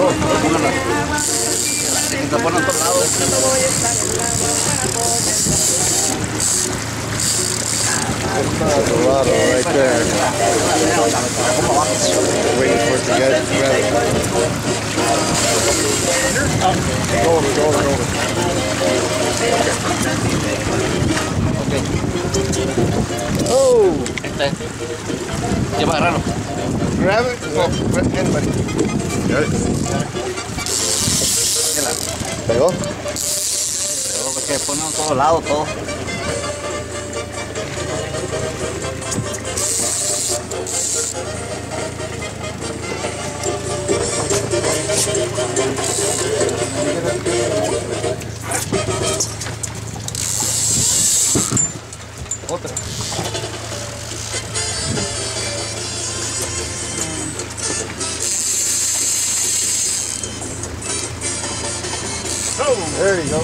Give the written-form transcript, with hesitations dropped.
Se pone a todos lados. Dorado right there. Waiting for it to get ready. Go over. Okay. Oh! Ya va a agarrarlo. Grab it? No, anybody. Got it? ¿Pegó? Porque pone a todos lados todo. Otra. Oh, there you go.